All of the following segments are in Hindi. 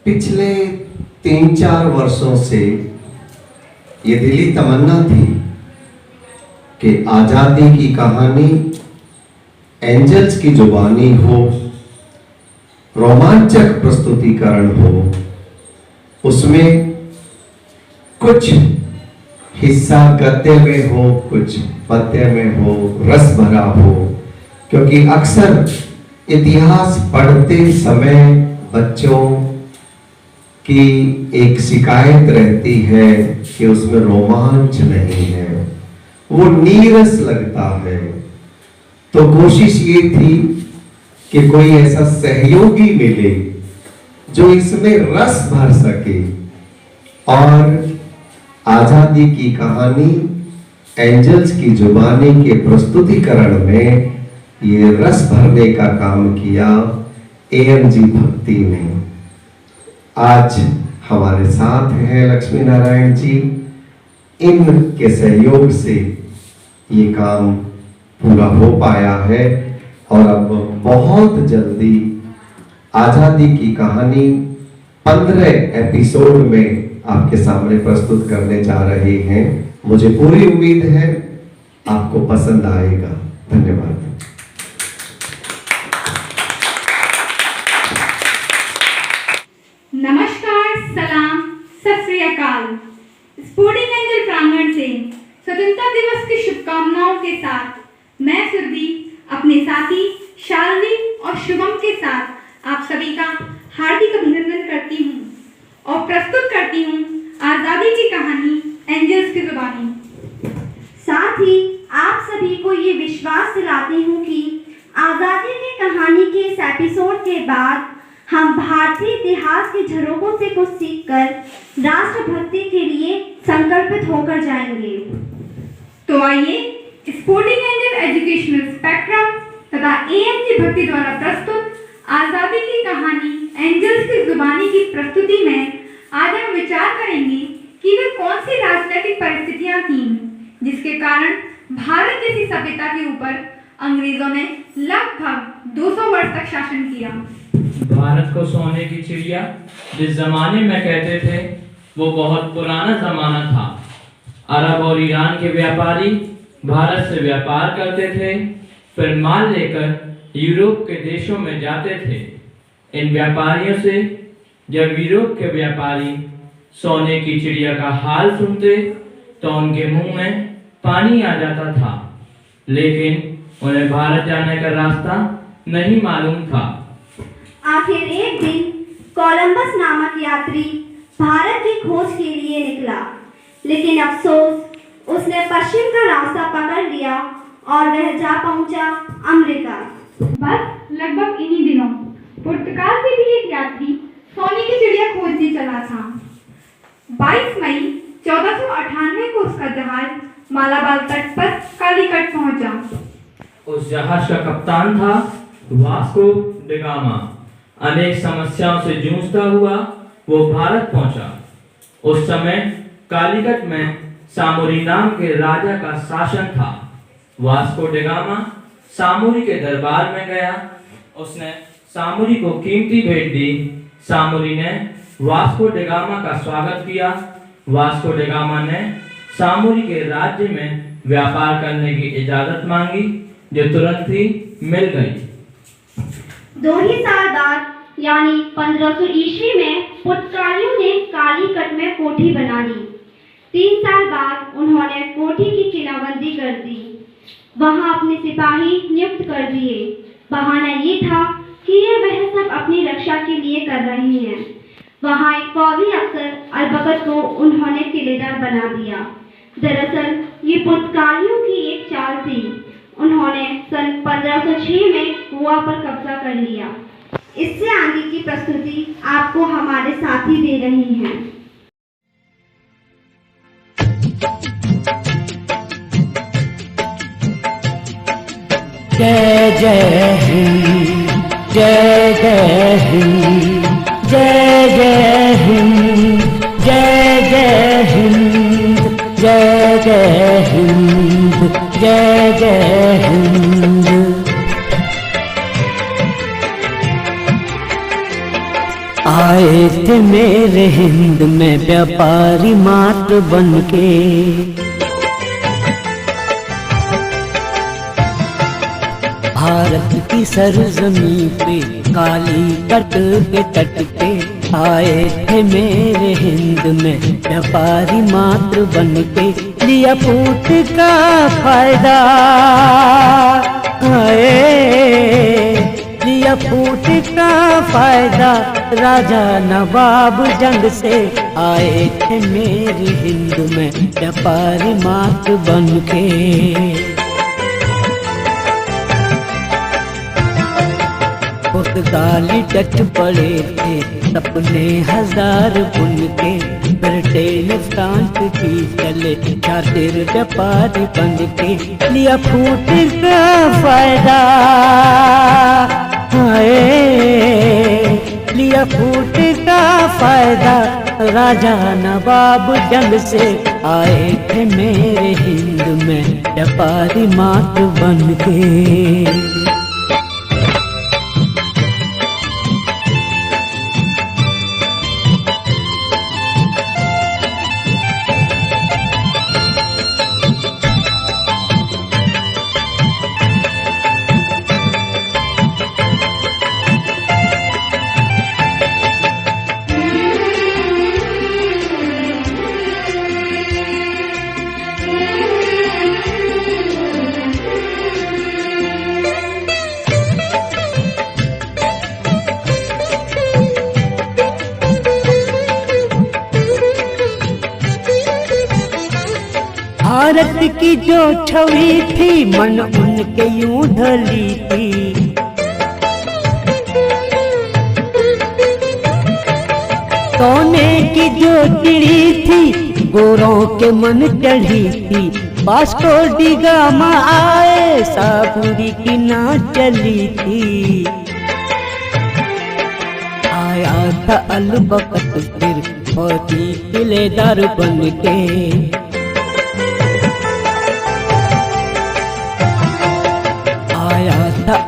पिछले 3-4 वर्षों से ये दिली तमन्ना थी कि आजादी की कहानी एंजल्स की जुबानी हो, रोमांचक प्रस्तुतिकरण हो, उसमें कुछ हिस्सा गद्य में हो, कुछ पद्य में हो, रस भरा हो। क्योंकि अक्सर इतिहास पढ़ते समय बच्चों की एक शिकायत रहती है कि उसमें रोमांच नहीं है, वो नीरस लगता है। तो कोशिश ये थी कि कोई ऐसा सहयोगी मिले जो इसमें रस भर सके, और आजादी की कहानी एंजल्स की जुबानी के प्रस्तुतिकरण में ये रस भरने का काम किया AMG भक्ति ने। आज हमारे साथ हैं लक्ष्मी नारायण जी। इनके सहयोग से ये काम पूरा हो पाया है और अब बहुत जल्दी आजादी की कहानी 15 एपिसोड में आपके सामने प्रस्तुत करने जा रहे हैं। मुझे पूरी उम्मीद है आपको पसंद आएगा। धन्यवाद। नमस्कार, सलाम, सत श्री अकाल। स्पोर्टिंग एंजल प्रांगण से स्वतंत्रता दिवस की शुभकामनाओं के साथ मैं सुरभि अपने साथी शालिनी और शुभम के साथ आप सभी का हार्दिक अभिनंदन करती हूँ और प्रस्तुत करती हूँ आजादी की कहानी एंजल्स की जुबानी। साथ ही आप सभी को ये विश्वास दिलाती हूँ कि आजादी की कहानी के इस एपिसोड के बाद हम भारतीय इतिहास के झरोकों से कुछ सीखकर राष्ट्रभक्ति के लिए संकल्पित होकर जाएंगे। तो आइए स्पोर्टिंग एंजल एजुकेशनल स्पेक्ट्रम तथा AMG भक्ति द्वारा प्रस्तुत आजादी की कहानी एंजल्स की जुबानी की प्रस्तुति में आज हम विचार करेंगे कि वे कौन सी राजनीतिक परिस्थितियां थीं जिसके कारण भारत जैसी सभ्यता के ऊपर अंग्रेजों ने लगभग 200 वर्ष तक शासन किया। भारत को सोने की चिड़िया जिस जमाने में कहते थे वो बहुत पुराना जमाना था। अरब और ईरान के व्यापारी भारत से व्यापार करते थे, फिर माल लेकर यूरोप के देशों में जाते थे। इन व्यापारियों से जब यूरोप के व्यापारी सोने की चिड़िया का हाल सुनते तो उनके मुंह में पानी आ जाता था, लेकिन उन्हें भारत जाने का रास्ता नहीं मालूम था। आखिर एक दिन कोलंबस नामक यात्री भारत की खोज के लिए निकला, लेकिन अफसोस उसने पश्चिम का रास्ता पकड़ लिया और वह जा पहुंचा अमेरिका। बस लगभग इन्हीं दिनों पुर्तगाल से भी एक यात्री सोने की चिड़िया खोजने चला था। 22 मई 1498 को उसका जहाज मालाबार तट पर कालीकट पहुंचा। उस जहाज का कप्तान था वास्को ड गामा। अनेक समस्याओं से जूझता हुआ वो भारत पहुंचा। उस समय कालीकट में सामूरी नाम के राजा का शासन था। वास्को ड गामा सामूरी के दरबार में गया। उसने सामूरी को कीमती भेंट दी। सामूरी ने वास्को ड गामा का स्वागत किया। वास्को ड गामा ने सामूरी के राज्य में व्यापार करने की इजाजत मांगी, जो तुरंत ही मिल गई। 2 ही साल बाद यानी 1500 ईस्वी में पुर्तगालियों ने कालीकट में कोठी बना ली। 3 साल बाद उन्होंने कोठी की किलाबंदी कर दी। वहां अपने सिपाही नियुक्त कर दिए। बहाना ये था कि ये वह सब अपनी रक्षा के लिए कर रहे हैं। वहां एक फौजी अफसर अलबकत को उन्होंने किलेदार बना दिया। दरअसल ये पुर्तगालियों की एक चाल थी। उन्होंने सन 1506 में गोवा पर कब्जा कर लिया। इससे आगे की प्रस्तुति आपको हमारे साथी दे रही हैं। जय जय हिंद, जय जय हिंद, जय जय हिंद, जय जय हिंद, जय जय हिंद, जय जय हिंद। आए थे मेरे हिंद में व्यापारी मात्र बनके। भारत की सरजमी पे काली कट के तट पे आए थे मेरे हिंद में व्यापारी मात्र बनके। लिया फूट का फायदा, लिया फूट का फायदा, राजा नवाब जंग से आए थे मेरे हिंद में व्यापारी मात्र बनके। पुर्तगाली टच पड़े थे सपने हजार बुन के। ब्रिटेन फ्रांस की चले खातिर व्यापारी बन के। लिया फूट का फायदा, लिया फूट का फायदा, राजा नवाब जंग से आए थे मेरे हिंद में व्यापारी मात्र बन के। भारत की जो छवि थी मन उनके यूं ढली थी। सोने की जो चिड़ी थी गोरों के मन चढ़ी थी। वास्को डी गामा आए साबुरी की ना चली थी। आया था अलबकत फिर होती किलेदार बन के।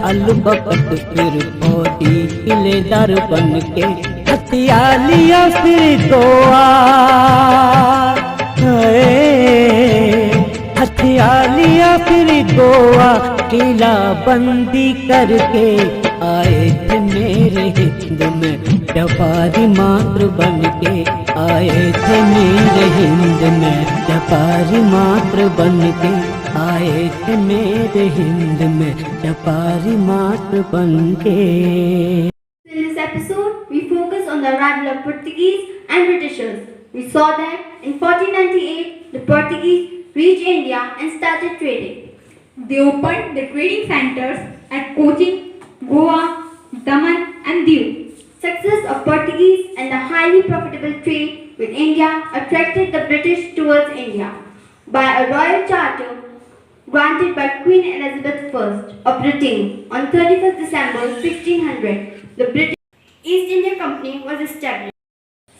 अलबकत फिर होती किलेदार बन के। हथियार लिया फिर गोवा, हथियार लिया फिर गोवा। किला बंदी करके आए थे मेरे हिंद में व्यापारी मात्र बन के। आए थे मेरे हिंद में व्यापारी मात्र बन के। आए थे मेरे हिंद में व्यापारी मात्र बनके। In this episode, we focus on the arrival of Portuguese and Britishers. We saw that in 1498, the Portuguese reached India and started trading. They opened the trading centers at Cochin, Goa, Daman and Diu. Success of Portuguese and the highly profitable trade with India attracted the British towards India. By a royal charter granted by Queen Elizabeth I of Britain on 31st December 1600, the British East India Company was established.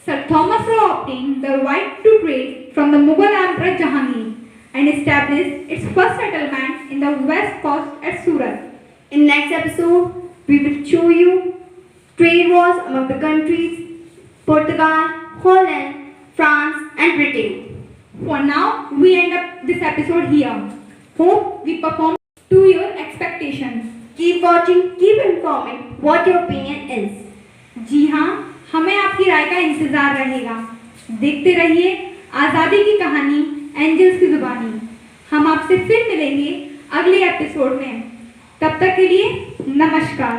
Sir Thomas Law obtained the right to trade from the Mughal Emperor Jahangir and established its first settlement in the west coast at Surat. In next episode, we will show you trade wars among the countries Portugal, Holland, France and Britain. For now, we end up this episode here. Hope we perform to your expectations. Keep watching, keep informing what your opinion is. जी हाँ, हमें आपकी राय का इंतजार रहेगा। देखते रहिए आज़ादी की कहानी एंजल्स की जुबानी। हम आपसे फिर मिलेंगे अगले एपिसोड में। तब तक के लिए नमस्कार।